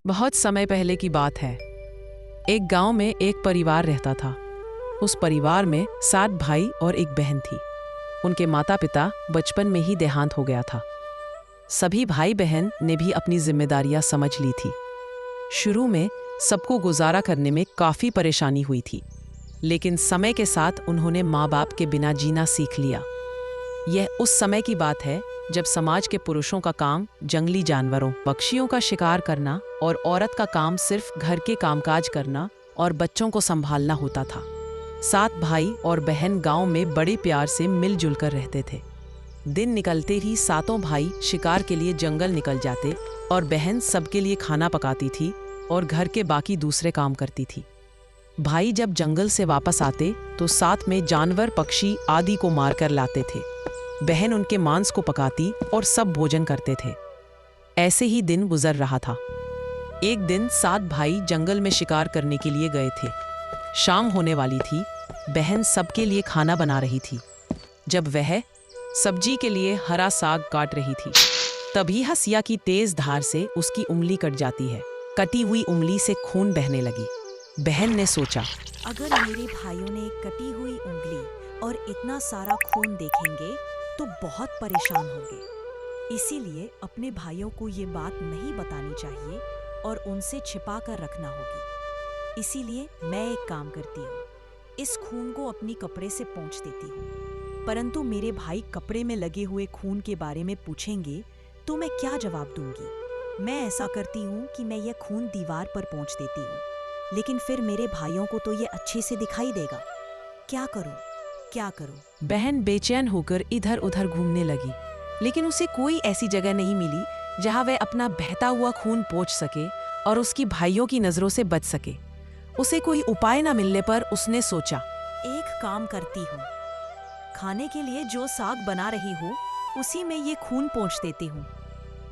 बहुत समय पहले की बात है। एक गांव में एक परिवार रहता था। उस परिवार में 7 भाई और एक बहन थी। उनके माता पिता बचपन में ही देहांत हो गया था। सभी भाई बहन ने भी अपनी जिम्मेदारियां समझ ली थी। शुरू में सबको गुजारा करने में काफ़ी परेशानी हुई थी, लेकिन समय के साथ उन्होंने माँ बाप के बिना जीना सीख लिया। यह उस समय की बात है जब समाज के पुरुषों का काम जंगली जानवरों, पक्षियों का शिकार करना और औरत का काम सिर्फ घर के कामकाज करना और बच्चों को संभालना होता था। 7 भाई और बहन गांव में बड़े प्यार से मिलजुल कर रहते थे। दिन निकलते ही सातों भाई शिकार के लिए जंगल निकल जाते और बहन सबके लिए खाना पकाती थी और घर के बाकी दूसरे काम करती थी। भाई जब जंगल से वापस आते तो साथ में जानवर, पक्षी आदि को मारकर लाते थे। बहन उनके मांस को पकाती और सब भोजन करते थे। ऐसे ही दिन गुजर रहा था। एक दिन 7 भाई जंगल में शिकार करने के लिए गए थे। शाम होने वाली थी। बहन सबके लिए खाना बना रही थी। जब वह सब्जी के लिए हरा साग काट रही थी, तभी हंसिया की तेज धार से उसकी उंगली कट जाती है। कटी हुई उंगली से खून बहने लगी। बहन ने सोचा, अगर मेरे भाइयों ने कटी हुई उंगली और इतना सारा खून देखेंगे तो बहुत परेशान होंगे। इसीलिए अपने भाइयों को ये बात नहीं बतानी चाहिए और उनसे छिपा कर रखना होगी। इसीलिए मैं एक काम करती हूँ, इस खून को अपनी कपड़े से पोंछ देती हूँ। परंतु मेरे भाई कपड़े में लगे हुए खून के बारे में पूछेंगे तो मैं क्या जवाब दूंगी? मैं ऐसा करती हूँ कि मैं यह खून दीवार पर पोंछ देती हूँ, लेकिन फिर मेरे भाइयों को तो ये अच्छे से दिखाई देगा। क्या करूँ? क्या करूं? बहन बेचैन होकर इधर उधर घूमने लगी, लेकिन उसे कोई ऐसी जगह नहीं मिली जहां वह अपना बहता हुआ खून पोंछ सके और उसकी भाइयों की नजरों से बच सके। उसे कोई उपाय न मिलने पर उसने सोचा, एक काम करती हूँ, खाने के लिए जो साग बना रही हूँ उसी में ये खून पोंछ देती हूँ।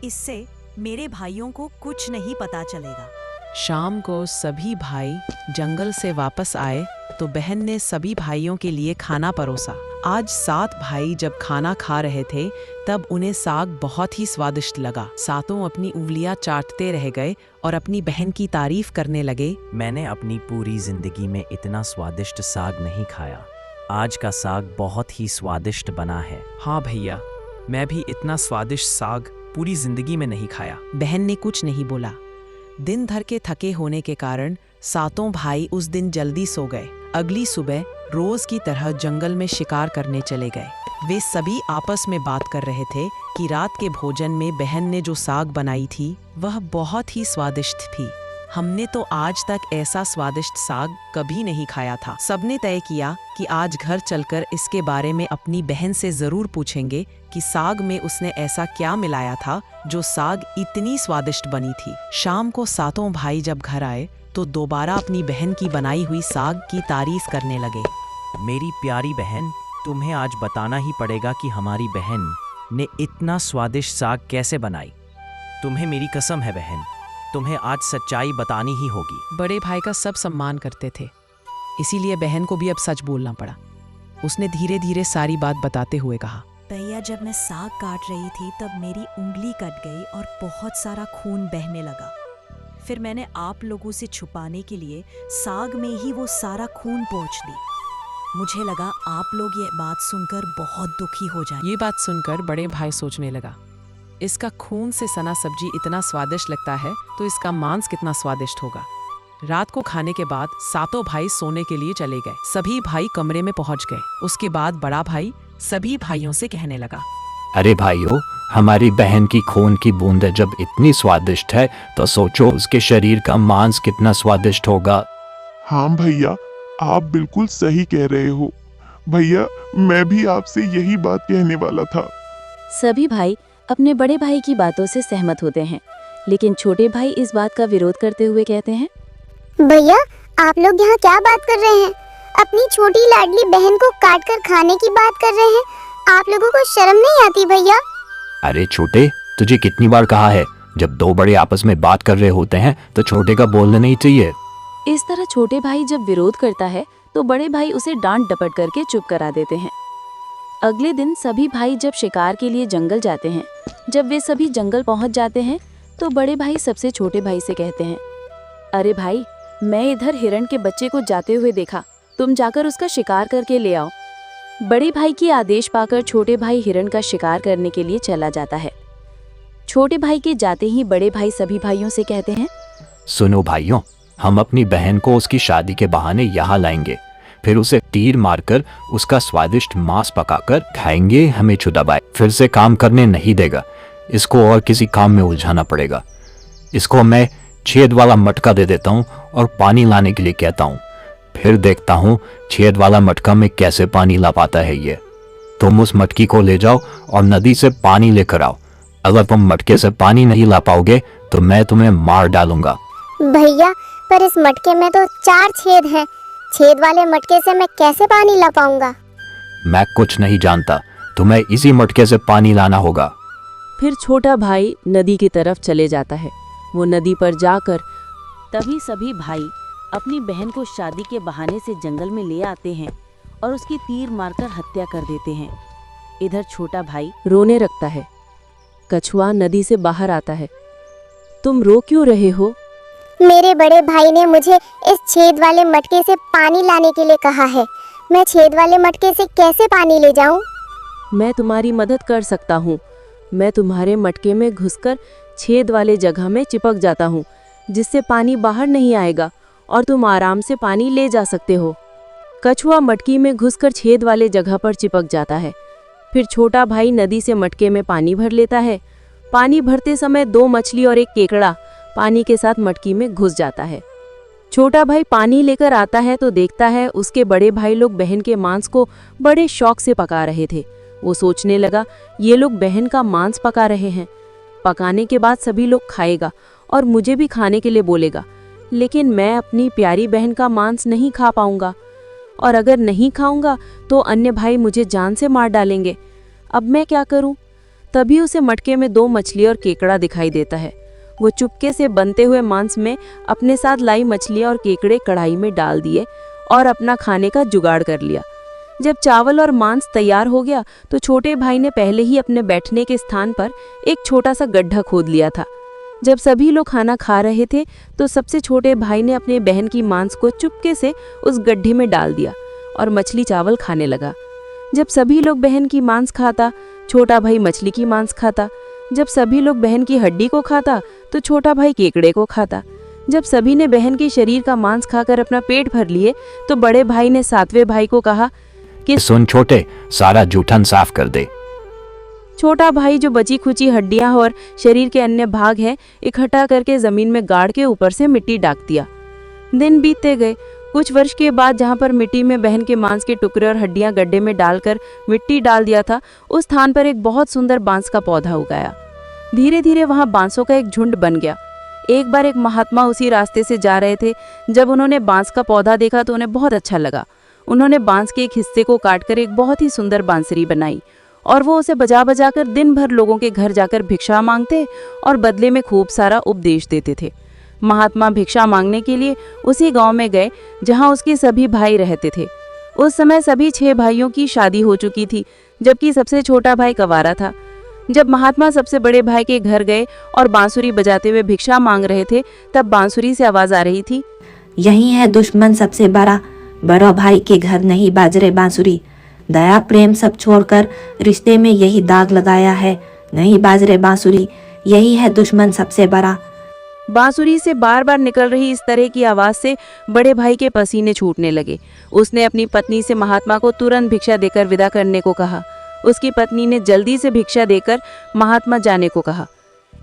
इससे मेरे भाइयों को कुछ नहीं पता चलेगा। शाम को सभी भाई जंगल से वापस आए तो बहन ने सभी भाइयों के लिए खाना परोसा। आज 7 भाई जब खाना खा रहे थे तब उन्हें साग बहुत ही स्वादिष्ट लगा। सातों अपनी उंगलियां चाटते रह गए और अपनी बहन की तारीफ करने लगे। मैंने अपनी पूरी जिंदगी में इतना स्वादिष्ट साग नहीं खाया। आज का साग बहुत ही स्वादिष्ट बना है। हाँ भैया, मैं भी इतना स्वादिष्ट साग पूरी जिंदगी में नहीं खाया। बहन ने कुछ नहीं बोला। दिन भर के थके होने के कारण सातों भाई उस दिन जल्दी सो गए। अगली सुबह रोज की तरह जंगल में शिकार करने चले गए। वे सभी आपस में बात कर रहे थे कि रात के भोजन में बहन ने जो साग बनाई थी वह बहुत ही स्वादिष्ट थी। हमने तो आज तक ऐसा स्वादिष्ट साग कभी नहीं खाया था। सबने तय किया कि आज घर चलकर इसके बारे में अपनी बहन से जरूर पूछेंगे कि साग में उसने ऐसा क्या मिलाया था जो साग इतनी स्वादिष्ट बनी थी। शाम को सातों भाई जब घर आए तो दोबारा अपनी बहन की बनाई हुई साग की तारीफ करने लगे। मेरी प्यारी बहन, तुम्हें आज बताना ही पड़ेगा कि हमारी बहन ने इतना स्वादिष्ट साग कैसे बनाई। तुम्हें मेरी कसम है बहन, तुम्हें आज सच्चाई बतानी ही होगी। बड़े भाई का सब सम्मान करते थे, इसीलिए बहन को भी अब सच बोलना पड़ा। उसने धीरे धीरे सारी बात बताते हुए कहा, भैया, जब मैं साग काट रही थी तब मेरी उंगली कट गई और बहुत सारा खून बहने लगा। फिर मैंने आप लोगों से छुपाने के लिए साग में ही वो सारा खून पोंछ दी। मुझे लगा आप लोग ये बात सुनकर बहुत दुखी हो जाए। ये बात सुनकर बड़े भाई सोचने लगा, इसका खून से सना सब्जी इतना स्वादिष्ट लगता है तो इसका मांस कितना स्वादिष्ट होगा। रात को खाने के बाद सातों भाई सोने के लिए चले गए। सभी भाई कमरे में पहुंच गए। उसके बाद बड़ा भाई सभी भाइयों से कहने लगा, अरे भाइयों, हमारी बहन की खून की बूंदें जब इतनी स्वादिष्ट है तो सोचो उसके शरीर का मांस कितना स्वादिष्ट होगा। हाँ भैया, आप बिल्कुल सही कह रहे हो। भैया, मैं भी आपसे यही बात कहने वाला था। सभी भाई अपने बड़े भाई की बातों से सहमत होते हैं, लेकिन छोटे भाई इस बात का विरोध करते हुए कहते हैं, भैया, आप लोग यहाँ क्या बात कर रहे हैं? अपनी छोटी लाडली बहन को काट कर खाने की बात कर रहे हैं। आप लोगों को शर्म नहीं आती भैया? अरे छोटे, तुझे कितनी बार कहा है, जब 2 बड़े आपस में बात कर रहे होते हैं तो छोटे का बोलना नहीं चाहिए। इस तरह छोटे भाई जब विरोध करता है तो बड़े भाई उसे डांट डपट करके चुप करा देते हैं। अगले दिन सभी भाई जब शिकार के लिए जंगल जाते हैं, जब वे सभी जंगल पहुंच जाते हैं तो बड़े भाई सबसे छोटे भाई से कहते हैं, अरे भाई, मैं इधर हिरण के बच्चे को जाते हुए देखा, तुम जाकर उसका शिकार करके ले आओ। बड़े भाई की आदेश पाकर छोटे भाई हिरण का शिकार करने के लिए चला जाता है। छोटे भाई के जाते ही बड़े भाई सभी भाइयों से कहते हैं, सुनो भाइयों, हम अपनी बहन को उसकी शादी के बहाने यहाँ लाएंगे, फिर उसे तीर मारकर उसका स्वादिष्ट मांस पकाकर खाएंगे। हमें छुदबाए फिर से काम करने नहीं देगा, इसको और किसी काम में उलझाना पड़ेगा। इसको मैं छेद वाला मटका दे देता हूँ और पानी लाने के लिए कहता हूँ, फिर देखता हूँ छेद वाला मटका में कैसे पानी ला पाता है ये। तुम उस मटकी को ले जाओ और नदी से पानी लेकर आओ। अगर तुम मटके से पानी नहीं ला पाओगे तो मैं तुम्हें मार डालूंगा। भैया, पर इस मटके में तो 4 छेद हैं। छेद वाले मटके से मैं कैसे पानी ला पाऊंगा? मैं कुछ नहीं जानता, तुम्हें इसी मटके से पानी लाना होगा। फिर छोटा भाई नदी की तरफ चले जाता है। वो नदी पर जाकर तभी सभी भाई अपनी बहन को शादी के बहाने से जंगल में ले आते हैं और उसकी तीर मारकर हत्या कर देते हैं। इधर छोटा भाई रोने लगता है। कछुआ नदी से बाहर आता है। तुम रो क्यों रहे हो? मेरे बड़े भाई ने मुझे इस छेद वाले मटके से पानी लाने के लिए कहा है। मैं छेद वाले मटके से कैसे पानी ले जाऊं? मैं तुम्हारी मदद कर सकता हूँ। मैं तुम्हारे मटके में घुसकर छेद वाले जगह में चिपक जाता हूँ, जिससे पानी बाहर नहीं आएगा और तुम आराम से पानी ले जा सकते हो। कछुआ मटकी में घुसकर छेद वाले जगह पर चिपक जाता है। फिर छोटा भाई नदी से मटके में पानी भर लेता है। पानी भरते समय 2 मछली और एक केकड़ा पानी के साथ मटकी में घुस जाता है। छोटा भाई पानी लेकर आता है तो देखता है उसके बड़े भाई लोग बहन के मांस को बड़े शौक से पका रहे थे। वो सोचने लगा, ये लोग बहन का मांस पका रहे हैं, पकाने के बाद सभी लोग खाएगा और मुझे भी खाने के लिए बोलेगा, लेकिन मैं अपनी प्यारी बहन का मांस नहीं खा पाऊंगा, और अगर नहीं खाऊंगा तो अन्य भाई मुझे जान से मार डालेंगे। अब मैं क्या करूं? तभी उसे मटके में 2 मछली और केकड़ा दिखाई देता है। वो चुपके से बनते हुए मांस में अपने साथ लाई मछलियां और केकड़े कढ़ाई में डाल दिए और अपना खाने का जुगाड़ कर लिया। जब चावल और मांस तैयार हो गया तो छोटे भाई ने पहले ही अपने बैठने के स्थान पर एक छोटा सा गड्ढा खोद लिया था। जब सभी लोग खाना खा रहे थे तो सबसे छोटे भाई ने अपने बहन की मांस को चुपके से उस गड्ढे में डाल दिया और मछली चावल खाने लगा। जब सभी लोग बहन की मांस खाता, छोटा भाई मछली की मांस खाता। जब सभी लोग बहन की हड्डी को खाता तो छोटा भाई केकड़े को खाता। जब सभी ने बहन के शरीर का मांस खाकर अपना पेट भर लिए तो बड़े भाई ने 7वें भाई को कहा कि सुन छोटे, सारा जूठन साफ कर दे। छोटा भाई जो बची खुची हड्डियां और शरीर के अन्य भाग हैं इकट्ठा करके जमीन में गाड़ के ऊपर से मिट्टी डाक दिया। दिन बीतते गए। कुछ वर्ष के बाद जहां पर मिट्टी में बहन के मांस के टुकड़े और हड्डियां गड्ढे में डालकर मिट्टी डाल दिया था, उस स्थान पर एक बहुत सुंदर बांस का पौधा उगाया। धीरे धीरे वहां बांसों का एक झुंड बन गया। एक बार एक महात्मा उसी रास्ते से जा रहे थे। जब उन्होंने बांस का पौधा देखा तो उन्हें बहुत अच्छा लगा। उन्होंने बांस के एक हिस्से को काटकर एक बहुत ही सुंदर बांसुरी बनाई और वो उसे बजा बजा कर दिन भर लोगों के घर जाकर भिक्षा मांगते और बदले में खूब सारा उपदेश देते थे। महात्मा भिक्षा मांगने के लिए उसी गांव में गए जहां उसके सभी भाई रहते थे। उस समय सभी 6 भाइयों की शादी हो चुकी थी, जबकि सबसे छोटा भाई कंवारा था। जब महात्मा सबसे बड़े भाई के घर गए और बांसुरी बजाते हुए भिक्षा मांग रहे थे, तब बांसुरी से आवाज आ रही थी, यही है दुश्मन सबसे बड़ा, बड़ो भाई के घर नहीं बाज रे बांसुरी। दया प्रेम सब छोड़कर रिश्ते में यही दाग लगाया है, नहीं बाज रे बांसुरी, यही है दुश्मन सबसे बड़ा। बांसुरी से बार बार निकल रही इस तरह की आवाज से बड़े भाई के पसीने छूटने लगे। उसने अपनी पत्नी से महात्मा को तुरंत भिक्षा देकर विदा करने को कहा। उसकी पत्नी ने जल्दी से भिक्षा देकर महात्मा जाने को कहा।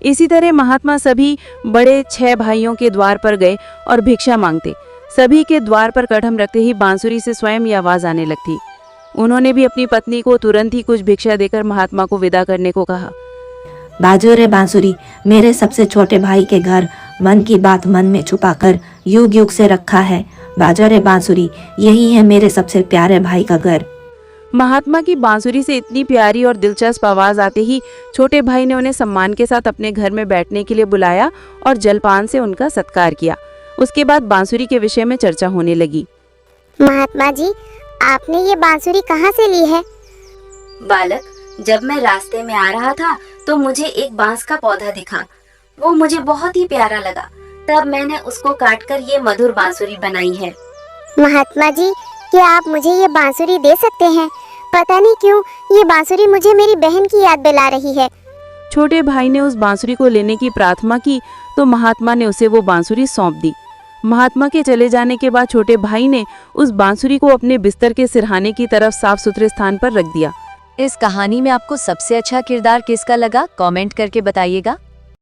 इसी तरह महात्मा सभी बड़े 6 भाइयों के द्वार पर गए और भिक्षा मांगते। सभी के द्वार पर कदम रखते ही बांसुरी से स्वयं ही आवाज आने लगती। उन्होंने भी अपनी पत्नी को तुरंत ही कुछ भिक्षा देकर महात्मा को विदा करने को कहा। बाजो रे बांसुरी, मेरे सबसे छोटे भाई के घर मन की बात मन में छुपाकर युग युग से रखा है। बाजो रे बांसुरी, यही है मेरे सबसे प्यारे भाई का घर। महात्मा की बांसुरी से इतनी प्यारी और दिलचस्प आवाज आते ही छोटे भाई ने उन्हें सम्मान के साथ अपने घर में बैठने के लिए बुलाया और जलपान से उनका सत्कार किया। उसके बाद बांसुरी के विषय में चर्चा होने लगी। महात्मा जी, आपने ये बांसुरी कहाँ से ली है? बालक, जब मैं रास्ते में आ रहा था तो मुझे एक बांस का पौधा दिखा। वो मुझे बहुत ही प्यारा लगा, तब मैंने उसको काटकर ये मधुर बांसुरी बनाई है। महात्मा जी, क्या आप मुझे ये बांसुरी दे सकते हैं? पता नहीं क्यों ये बांसुरी मुझे मेरी बहन की याद दिला रही है। छोटे भाई ने उस बांसुरी को लेने की प्रार्थना की तो महात्मा ने उसे वो बांसुरी सौंप दी। महात्मा के चले जाने के बाद छोटे भाई ने उस बांसुरी को अपने बिस्तर के सिरहाने की तरफ साफ सुथरे स्थान पर रख दिया। इस कहानी में आपको सबसे अच्छा किरदार किसका लगा, कमेंट करके बताइएगा।